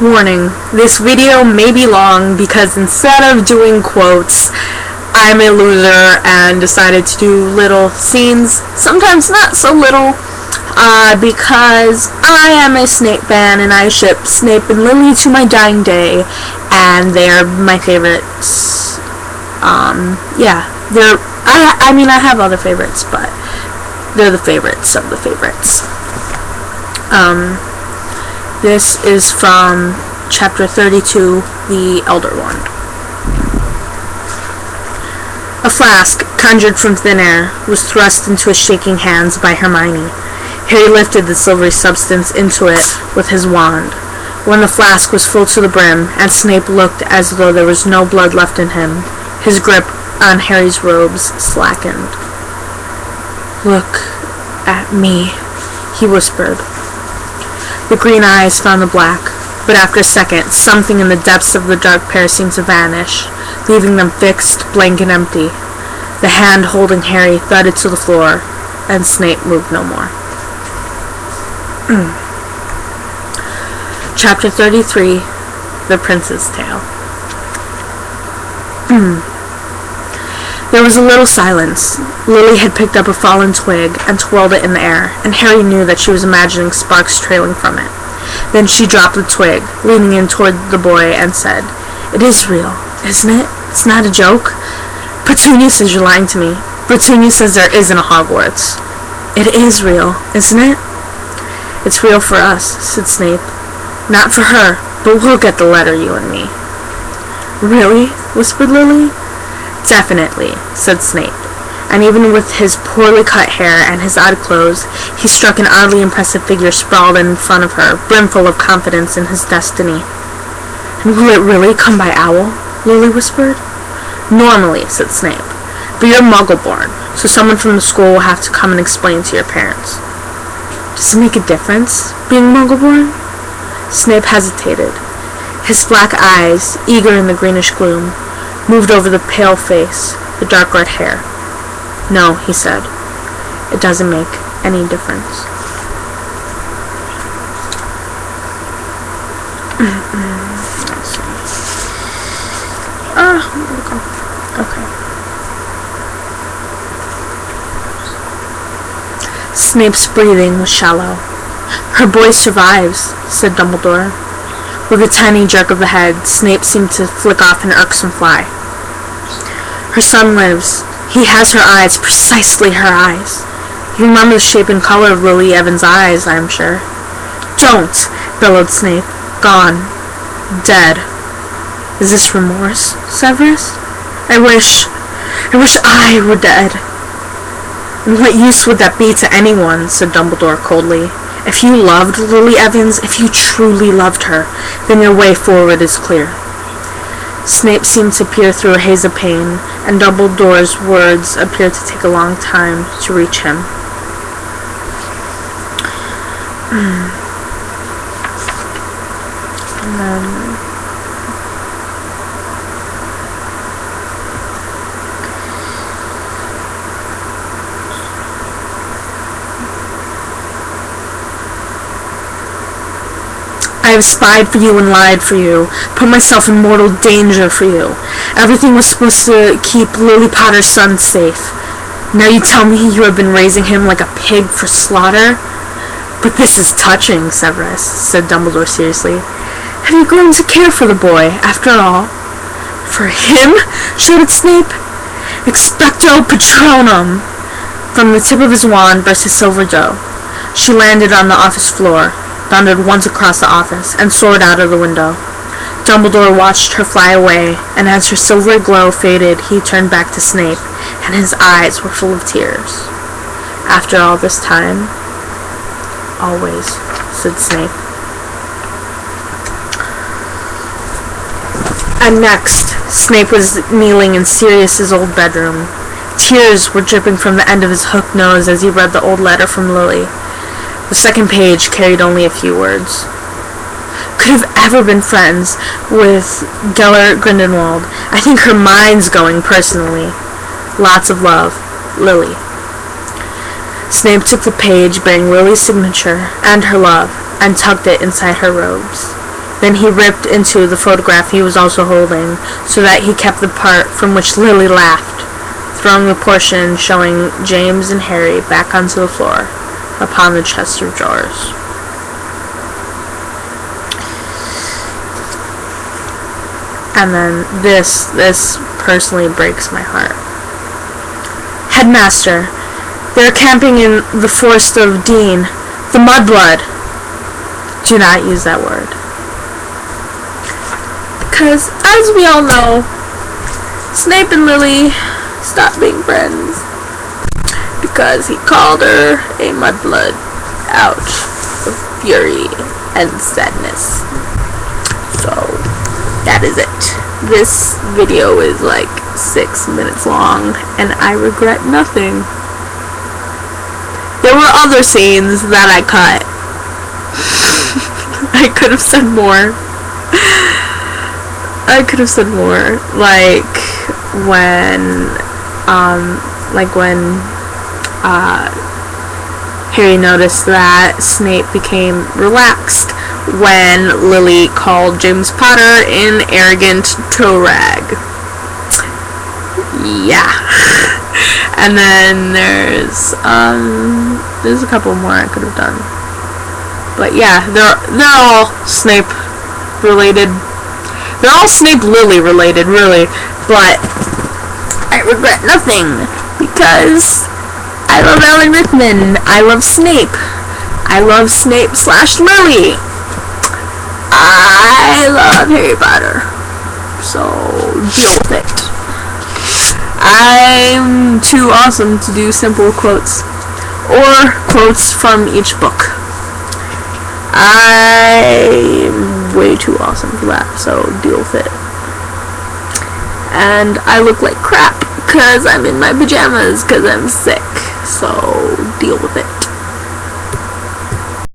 Warning, this video may be long because instead of doing quotes, I'm a loser and decided to do little scenes, sometimes not so little, because I am a Snape fan and I ship Snape and Lily to my dying day, and they're my favorites. I have other favorites, but they're the favorites of the favorites. This is from Chapter 32, The Elder Wand. A flask, conjured from thin air, was thrust into his shaking hands by Hermione. Harry lifted the silvery substance into it with his wand. When the flask was full to the brim, and Snape looked as though there was no blood left in him, his grip on Harry's robes slackened. "Look at me," he whispered. The green eyes found the black, but after a second, something in the depths of the dark pair seemed to vanish, leaving them fixed, blank, and empty. The hand holding Harry thudded to the floor, and Snape moved no more. Chapter 33, The Prince's Tale. There was a little silence. Lily had picked up a fallen twig and twirled it in the air, and Harry knew that she was imagining sparks trailing from it. Then she dropped the twig, leaning in toward the boy, and said, "It is real, isn't it? It's not a joke? Petunia says you're lying to me. Petunia says there isn't a Hogwarts. It is real, isn't it?" "It's real for us," said Snape. "Not for her, but we'll get the letter, you and me." "Really?" whispered Lily. "Definitely," said Snape, and even with his poorly cut hair and his odd clothes, he struck an oddly impressive figure sprawled in front of her, brimful of confidence in his destiny. "And will it really come by owl?" Lily whispered. "Normally," said Snape, "but you're Muggle-born, so someone from the school will have to come and explain to your parents." "Does it make a difference, being Muggle-born?" Snape hesitated. His black eyes, eager in the greenish gloom, moved over the pale face, the dark red hair. "No," he said. "It doesn't make any difference." Okay. Snape's breathing was shallow. "Her boy survives," said Dumbledore. With a tiny jerk of the head, Snape seemed to flick off an irksome fly. "Her son lives. He has her eyes, precisely her eyes. You remember the shape and color of Lily Evans' eyes, I am sure." "Don't!" bellowed Snape. "Gone. Dead." "Is this remorse, Severus? I wish I were dead." "And what use would that be to anyone?" said Dumbledore coldly. "If you loved Lily Evans, if you truly loved her, then your way forward is clear." Snape seemed to peer through a haze of pain, and Dumbledore's words appeared to take a long time to reach him. And then "I have spied for you and lied for you, put myself in mortal danger for you. Everything was supposed to keep Lily Potter's son safe. Now you tell me you have been raising him like a pig for slaughter? But this is touching, Severus," said Dumbledore seriously. "Have you grown to care for the boy, after all?" "For him?" shouted Snape. "Expecto Patronum!" From the tip of his wand burst a silver doe. She landed on the office floor, bounded once across the office, and soared out of the window. Dumbledore watched her fly away, and as her silvery glow faded, he turned back to Snape, and his eyes were full of tears. "After all this time?" "Always," said Snape. And next, Snape was kneeling in Sirius's old bedroom. Tears were dripping from the end of his hooked nose as he read the old letter from Lily. The second page carried only a few words. "Could have ever been friends with Gellert Grindelwald. I think her mind's going personally. Lots of love, Lily." Snape took the page bearing Lily's signature and her love and tucked it inside her robes. Then he ripped into the photograph he was also holding, so that he kept the part from which Lily laughed, throwing the portion showing James and Harry back onto the floor, upon the chest of drawers. And then this personally breaks my heart. Headmaster, they're camping in the forest of Dean, the Mudblood. Do not use that word. Because, as we all know, Snape and Lily stopped being friends because he called her a Mudblood out of fury and sadness. So, that is it. This video is like 6 minutes long, and I regret nothing. There were other scenes that I cut. I could have said more. Like when Harry noticed that Snape became relaxed when Lily called James Potter an arrogant toe rag. Yeah. And then there's a couple more I could have done. But yeah, they're all Snape related. They're all Snape-Lily related, really. But I regret nothing because I love Alan Rickman. I love Snape. I love Snape/Lily. I love Harry Potter. So deal with it. I'm too awesome to do simple quotes or quotes from each book. I'm way too awesome for that, so deal with it. And I look like crap because I'm in my pajamas because I'm sick, so deal with it.